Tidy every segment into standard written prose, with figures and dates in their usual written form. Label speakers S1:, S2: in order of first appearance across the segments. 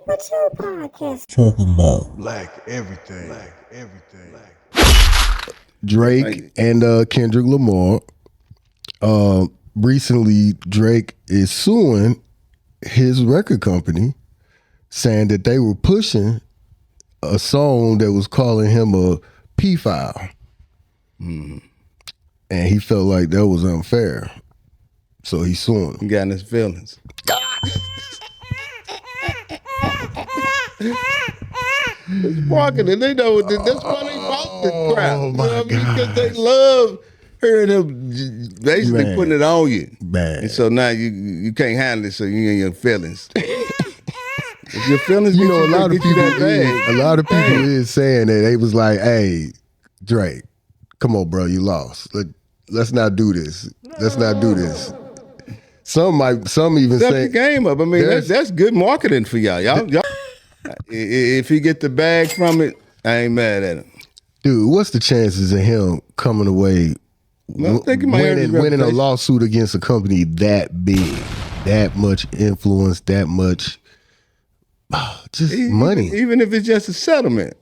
S1: What your podcast
S2: talking about?
S3: Black everything.
S2: Drake and Kendrick Lamar. Recently, Drake is suing his record company, saying that they were pushing a song that was calling him a pedophile. And he felt like that was unfair. So he's suing them.
S4: He got in his feelings. It's marketing. They know that's why they bought the crowd.
S2: Oh my God!
S4: Because they love hearing him basically putting it on you.
S2: Man.
S4: And so now you can't handle it, so you in your feelings. If your feelings,
S2: You know, a lot of people
S4: bad.
S2: is saying that they was like, "Hey, Drake, come on, bro, you lost. Let's not do this. Let's not do this." Some even
S4: Step
S2: say
S4: the game up. I mean, that's good marketing for y'all. Y'all, if he get the bag from it, I ain't mad at him.
S2: dude, what's the chances of him coming away winning a lawsuit against a company that big, that much influence, that much just money?
S4: Even if it's just a settlement.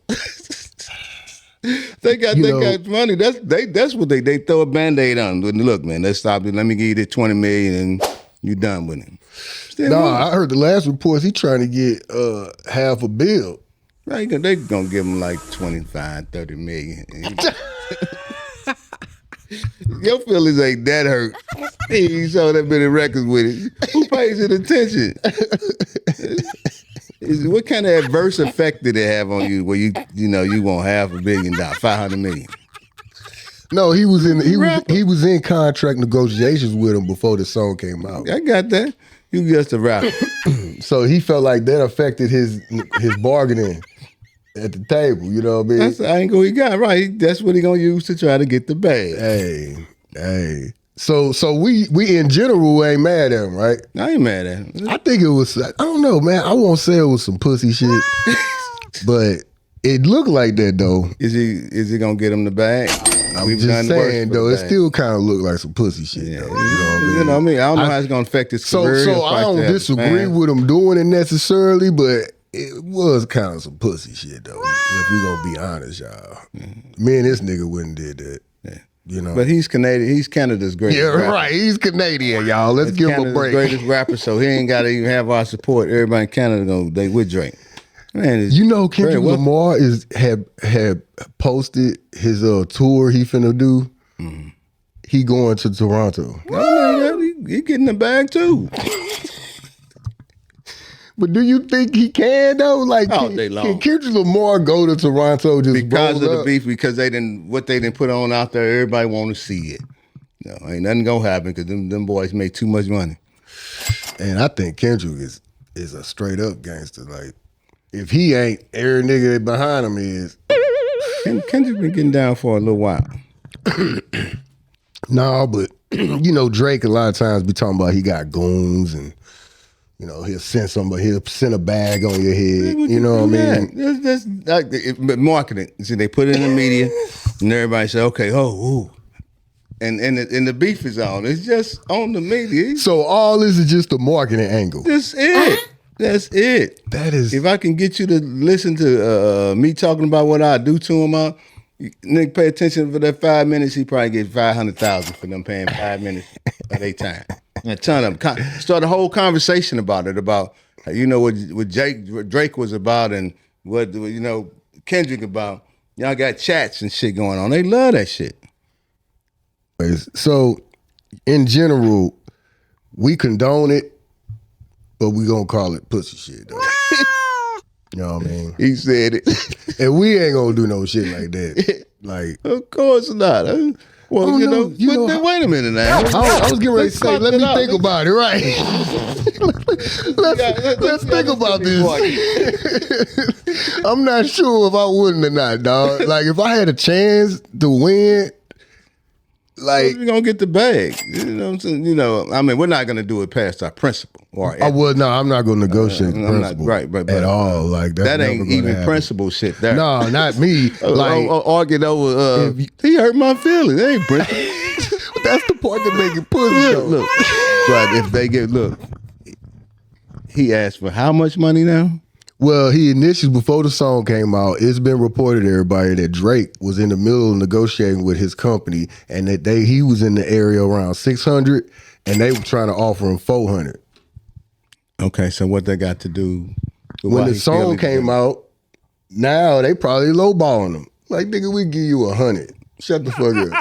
S4: They got money. That's what they throw a Band-Aid on. Look, man, let's stop it. Let me give you the $20 million and you done with him.
S2: I heard the last reports he trying to get half a bill.
S4: Right, they gonna give him like 25, 30 million. Your feelings ain't that hurt. He saw that many records with it. Who pays it attention? What kind of adverse effect did it have on you where you want $500 million, $500 million?
S2: No, he was in contract negotiations with him before the song came out.
S4: I got that. You just a rapper.
S2: So he felt like that affected his bargaining at the table. You know what I mean?
S4: That's the angle he got, right? That's what he gonna use to try to get the bag.
S2: Hey. So we in general ain't mad at him, right?
S4: I ain't mad at him.
S2: I think it was, I don't know, man. I won't say it was some pussy shit, but it looked like that though.
S4: Is he gonna get him the bag?
S2: I'm just saying though, it still kind of looked like some pussy shit though. You know what I mean?
S4: I don't know how it's gonna affect his career.
S2: So I don't disagree with him doing it necessarily, but it was kind of some pussy shit though. If we gonna be honest, y'all. Me and this nigga wouldn't did that. You know,
S4: but he's Canadian. He's Canada's greatest rapper.
S2: Right. He's Canadian, y'all. Let's give him a break.
S4: Greatest rapper, so he ain't got to even have our support. Everybody in Canada they with Drake. Man,
S2: Kendrick Lamar had posted his tour he finna do. He going to Toronto.
S4: He getting the bag too.
S2: But do you think he can though? Like, can Kendrick Lamar go to Toronto just
S4: because of the beef? Because they didn't put on out there. Everybody want to see it. No, ain't nothing gonna happen because them boys make too much money.
S2: And I think Kendrick is a straight up gangster. Like, if he ain't, every nigga behind him is.
S4: Kendrick been getting down for a little while.
S2: No, but Drake a lot of times be talking about he got goons and. He'll send a bag on your head. You know what I mean?
S4: That's like marketing. See, they put it in the media, and everybody say, "Okay, and the beef is on. It's just on the media.
S2: So all this is just a marketing angle.
S4: That's it. That's it.
S2: That is.
S4: If I can get you to listen to me talking about what I do to him, nigga, pay attention for that 5 minutes. He probably get $500,000 for them paying 5 minutes of their time. A ton of them. Start a whole conversation about it, about what Drake was about and what Kendrick about. Y'all got chats and shit going on. They love that shit.
S2: So, in general, we condone it, but we gonna call it pussy shit though. You know what I mean?
S4: He said it,
S2: and we ain't gonna do no shit like that. Like,
S4: of course not. Well, wait a minute now.
S2: I was getting ready to say, let me think about it, right? let's think about this. I'm not sure if I wouldn't or not, dog. Like, if I had a chance to win, like,
S4: you're gonna get the bag. You know what I'm saying? I mean, we're not gonna do it past our principle.
S2: I'm not gonna negotiate principle at all. Like,
S4: that ain't even happen. Principle shit. There.
S2: No, not me. Like,
S4: arguing over. He hurt my feelings. That ain't principle.
S2: That's the part that make it pussy.
S4: Look, but if they get he asked for how much money now?
S2: Well, he initially, before the song came out, it's been reported to everybody that Drake was in the middle of negotiating with his company, and that he was in the area around 600, and they were trying to offer him 400.
S4: Okay, so what they got to do?
S2: When the song came out, now they probably lowballing him. Like, nigga, we give you 100. Shut the fuck up.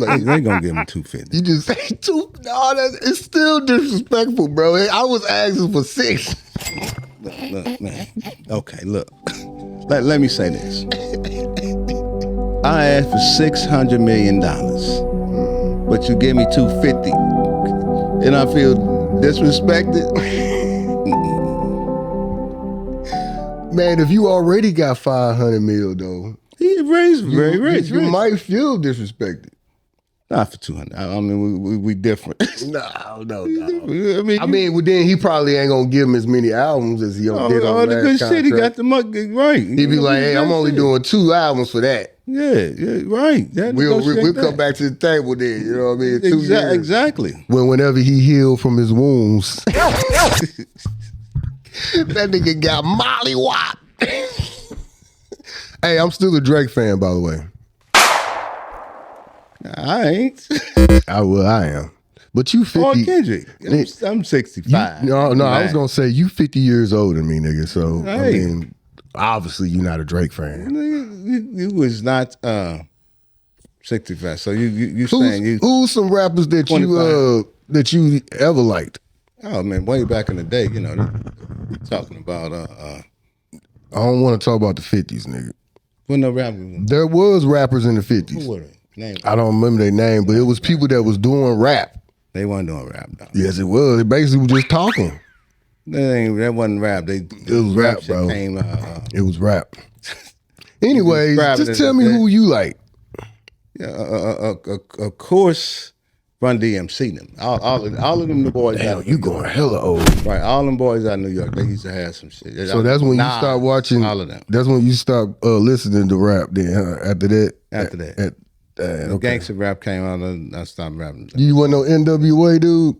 S4: Like, they gonna give him 250.
S2: You just say two. No, it's still disrespectful, bro. I was asking for 6.
S4: Look, man. Okay, look. Let me say this. I asked for $600 million, but you gave me 250, and I feel disrespected.
S2: Man, if you already got 500 mil though,
S4: He raised very rich.
S2: You might feel disrespected.
S4: Not for 200. I mean, we different.
S2: No.
S4: I
S2: mean, well, then he probably ain't gonna give him as many albums as he did on the
S4: all the good
S2: last
S4: shit. He
S2: contract.
S4: got the money right.
S2: He'd be like, "Hey, I'm only doing 2 albums for that."
S4: Yeah, right.
S2: We'll come back to the table then. You know what I mean? 2 years.
S4: Exactly.
S2: Whenever he healed from his wounds, that nigga got mollywop. Hey, I'm still a Drake fan, by the way.
S4: I ain't.
S2: I am. But you 50.
S4: Or Kendrick. I'm 65.
S2: No, I was going to say, you 50 years older than me, nigga. So,
S4: Hey.
S2: I mean, obviously you're not a Drake fan.
S4: You was not 65. So you saying you.
S2: Who's some rappers that
S4: 25.
S2: you ever liked?
S4: Oh, man, way back in the day, you know, we talking about.
S2: I don't want to talk about the 50s, nigga.
S4: Well, no rappers.
S2: There was rappers in the 50s.
S4: Who were they? Name.
S2: I don't remember their name, but it was people that was doing rap.
S4: They weren't doing rap, though.
S2: Yes, it was. They basically were just talking.
S4: That wasn't rap.
S2: It was rap,
S4: shit
S2: bro.
S4: Came,
S2: it was rap. Anyways,
S4: Describe it
S2: just
S4: as
S2: tell me who you like.
S4: Yeah, of course, Run DMC them. All of them the boys.
S2: Damn,
S4: out
S2: you going hella old.
S4: right? All them boys out of New York. They used to have some shit.
S2: So that's when you start watching.
S4: all of them.
S2: That's when you start listening to rap. Then after that. Okay.
S4: Gangster rap came out, and I stopped rapping.
S2: You want no NWA, dude?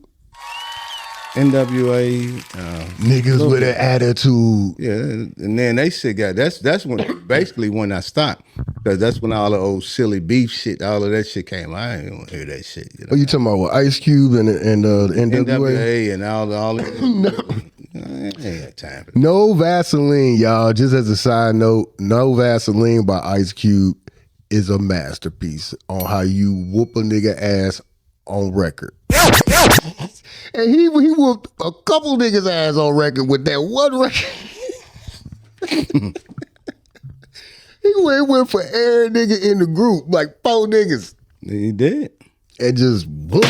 S4: NWA,
S2: Niggas with an attitude.
S4: yeah, and then they shit got that's when basically when I stopped, because that's when all the old silly beef shit, all of that shit came. I ain't want to hear that shit. You know?
S2: What you talking about? What, Ice Cube and NWA?
S4: NWA and all that. I ain't got time for that.
S2: No Vaseline, y'all. Just as a side note, No Vaseline by Ice Cube is a masterpiece on how you whoop a nigga ass on record. And he whooped a couple niggas ass on record with that one record. He went for every nigga in the group, like 4 niggas.
S4: He did.
S2: And just whoop,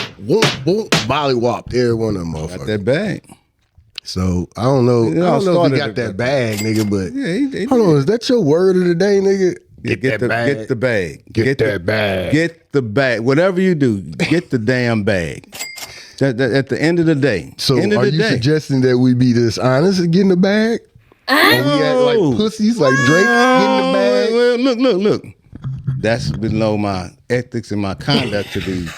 S2: bollywhopped every one of them motherfuckers.
S4: Got that bag.
S2: So I don't know.
S4: It
S2: I
S4: all
S2: don't know if he
S4: started
S2: got that bag, nigga. But
S4: Yeah, he
S2: hold on, is that your word of the day, nigga?
S4: Get the bag.
S2: Get that bag.
S4: Get the bag. Whatever you do, get the damn bag. At the end of the day.
S2: So
S4: end of
S2: are
S4: the
S2: you
S4: day.
S2: suggesting that we be dishonest and getting the bag? Or we act like pussies, like Drake getting the bag?
S4: Well, look. That's below my ethics and my conduct to be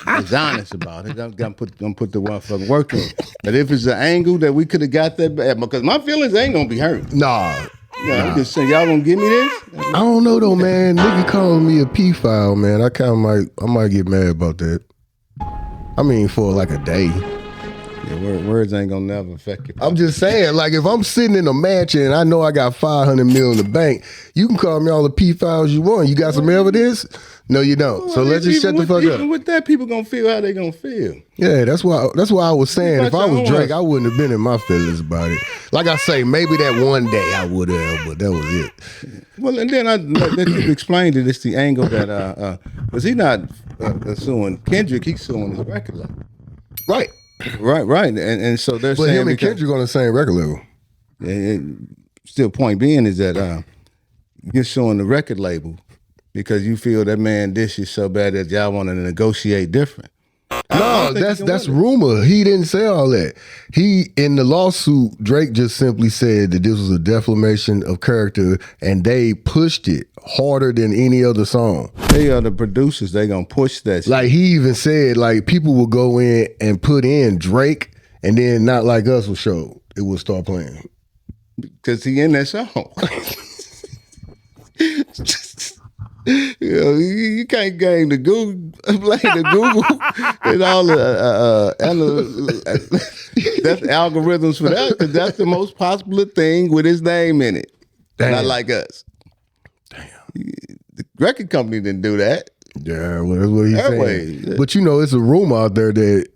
S4: as honest about it. I'm gonna put the motherfucking work in. But if it's an angle that we could have got that bag, because my feelings ain't gonna be hurt.
S2: Nah.
S4: Yeah, I'm just saying, y'all gonna give me this?
S2: I don't know though, man. Nigga calling me a P-file, man. I might get mad about that. I mean, for like a day.
S4: Yeah, words ain't gonna never affect you.
S2: I'm just saying, like, if I'm sitting in a mansion and I know I got 500 mil in the bank, you can call me all the P-files you want. You got some evidence? No, you don't. So let's just shut the fuck up.
S4: Even with that, people gonna feel how they gonna feel.
S2: Yeah, that's why I was saying, if I was Drake,
S4: own.
S2: I wouldn't have been in my feelings about it. Like I say, maybe that one day I would have, but that was it.
S4: Well, and then I let you explain that it's the angle that was he not suing Kendrick? He's suing his record label.
S2: Right.
S4: Right, and so they're
S2: But
S4: saying
S2: him and Kendrick on the same record level.
S4: Still, point being is that you're suing the record label because you feel that man dish you so bad that y'all want to negotiate different.
S2: No, that's rumor. He didn't say all that. He, in the lawsuit, Drake just simply said that this was a defamation of character, and they pushed it harder than any other song.
S4: They are the producers. They gonna push that shit.
S2: Like, he even said, like, people will go in and put in Drake, and then Not Like Us will show. It will start playing.
S4: because he in that song. You can't game the Google, blame the Google and all the that's algorithms for that, because that's the most popular thing with his name in it.
S2: Damn.
S4: Not like us. Damn. The record company didn't do that.
S2: Yeah, well, that's what he's saying.
S4: Way.
S2: But it's a rumor out there that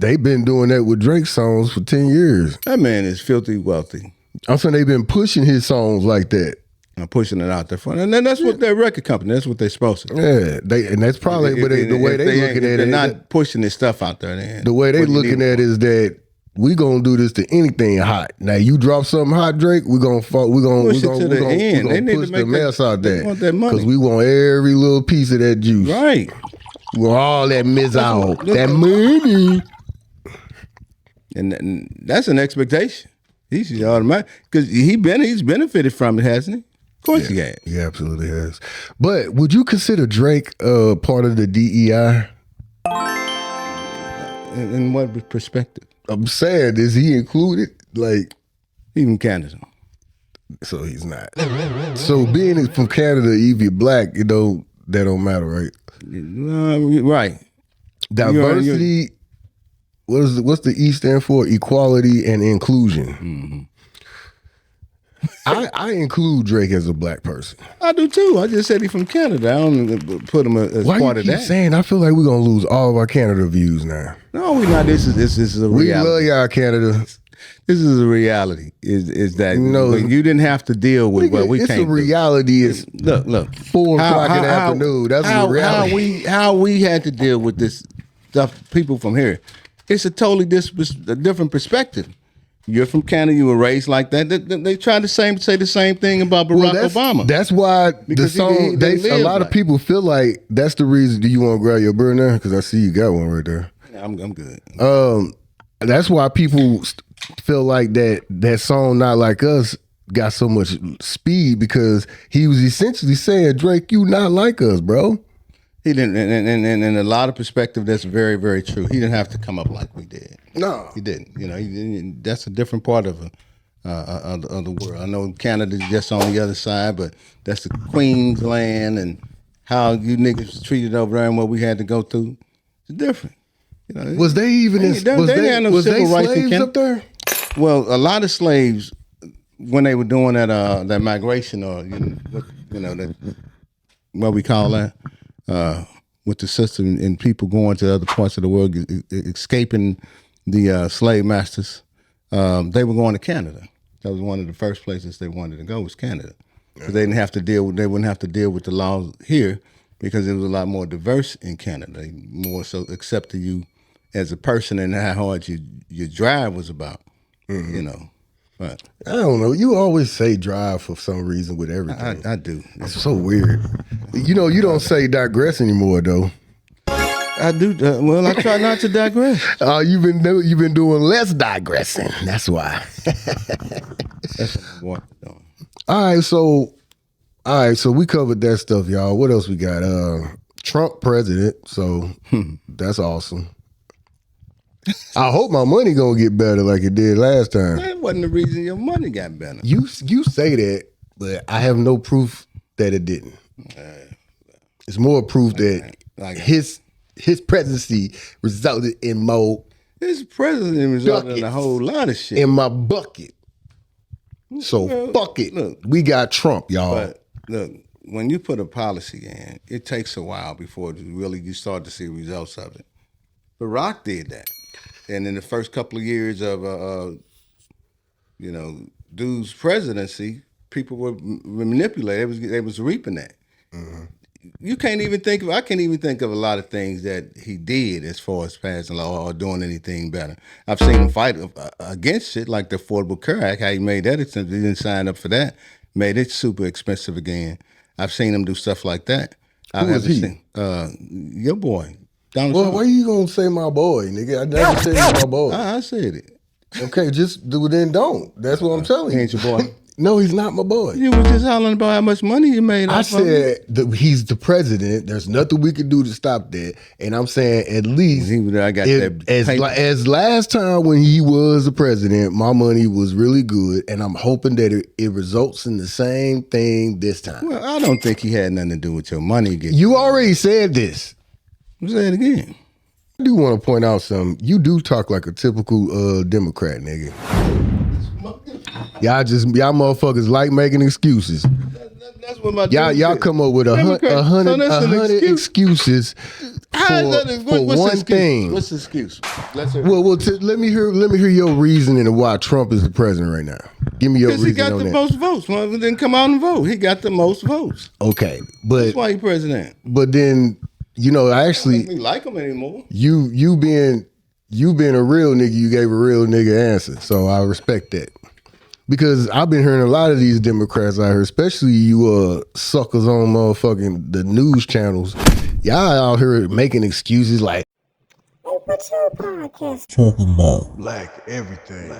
S2: they've been doing that with Drake songs for 10 years.
S4: That man is filthy wealthy.
S2: I'm saying they've been pushing his songs like that.
S4: I'm pushing it out there front. And then that's what their record company, that's what they're supposed to do.
S2: Yeah, and that's probably the way they looking at it.
S4: They're not pushing this stuff out there.
S2: The way they looking at it is that we gonna do this to anything hot. Now you drop something hot, Drake, we're gonna push the mess out there because we want every little piece of that juice.
S4: Right.
S2: We want all that mess out, that money.
S4: And that's an expectation. He's automatic because he's benefited from it, hasn't he? Of course he has.
S2: He absolutely has. But would you consider Drake part of the DEI?
S4: In what perspective?
S2: I'm saying, is he included? Like,
S4: even Canada.
S2: So he's not. So being from Canada, if you're black, that don't matter, right?
S4: Right.
S2: Diversity. What's the E stand for? Equality and inclusion. Mm-hmm. I include Drake as a black person.
S4: I do too. I just said he's from Canada. I don't put him as part of that.
S2: Saying I feel like we're gonna lose all of our Canada views now.
S4: No, we're not. This is a reality.
S2: We love y'all, Canada.
S4: This is a reality. Is that you didn't have to deal with what we can't do.
S2: It's a reality. It's
S4: look.
S2: 4 o'clock in the afternoon. That's a reality.
S4: How we had to deal with this stuff. People from here. It's a totally different perspective. You're from Canada. You were raised like that. They try to say the same thing about Barack Obama.
S2: That's why the song. A lot of people feel like that's the reason. Do you want to grab your bird now? Because I see you got one right there.
S4: I'm good.
S2: That's why people feel like that song "Not Like Us" got so much speed, because he was essentially saying, Drake, you not like us, bro.
S4: He didn't, and in a lot of perspective, that's very, very true. He didn't have to come up like we did.
S2: No,
S4: he didn't. That's a different part of the world. I know Canada's just on the other side, but that's the Queen's land, and how you niggas treated over there and what we had to go through. It's different.
S2: Was they even? Was they slaves up there?
S4: Well, a lot of slaves, when they were doing that migration, or what we call that. With the system and people going to other parts of the world, escaping the slave masters, they were going to Canada. That was one of the first places they wanted to go, was Canada. Because they wouldn't have to deal with the laws here, because it was a lot more diverse in Canada. They more so accepted you as a person and how hard your drive was about. Mm-hmm. But
S2: I don't know. You always say drive for some reason with everything.
S4: I do.
S2: It's so weird. You don't say digress anymore, though.
S4: I do. Well, I try not to digress.
S2: You've been doing less digressing. That's why.
S4: That's what I want to do.
S2: All right, so we covered that stuff, y'all. What else we got? Trump president. So that's awesome. I hope my money gonna get better like it did last time.
S4: That wasn't the reason your money got better.
S2: You say that, but I have no proof that it didn't. It's more proof that his presidency resulted in more.
S4: His presidency resulted in a whole lot of shit
S2: in my bucket. So fuck it. Look, we got Trump, y'all.
S4: But look, when you put a policy in, it takes a while before you start to see results of it. Barack did that. And in the first couple of years of, dude's presidency, people were manipulated. They was reaping that. Mm-hmm. I can't even think of a lot of things that he did as far as passing law or doing anything better. I've seen him fight against shit like the Affordable Care Act, how he made that expensive. He didn't sign up for that. Made it super expensive again. I've seen him do stuff like that.
S2: Who was he?
S4: Your boy.
S2: Well, why you gonna say my boy, nigga? I never said my boy.
S4: I said it.
S2: Okay, just do it and don't. That's what I'm telling you.
S4: He ain't your boy.
S2: No, he's not my boy.
S4: You was just hollering about how much money you made.
S2: I said he's the president. There's nothing we can do to stop that. And I'm saying at least
S4: I got
S2: as last time when he was the president, my money was really good. And I'm hoping that it results in the same thing this time.
S4: Well, I don't think he had nothing to do with your money.
S2: You already said this.
S4: Say it again.
S2: I do want to point out something. You do talk like a typical Democrat, nigga. Y'all motherfuckers like making excuses.
S4: That's what my
S2: y'all come up with a hundred excuses for one thing.
S4: What's the excuse?
S2: Let me hear your reasoning of why Trump is the president right now. Give me your reason.
S4: Because he got the most votes. Well, then come out and vote. He got the most votes.
S2: Okay, but
S4: that's why he's president.
S2: But then I actually
S4: don't like him anymore.
S2: You being a real nigga, you gave a real nigga answer, so I respect that. Because I've been hearing a lot of these Democrats out here, especially you suckers on motherfucking the news channels. Y'all out here making excuses like,
S1: hey, what's your podcast talking about?
S2: Black everything.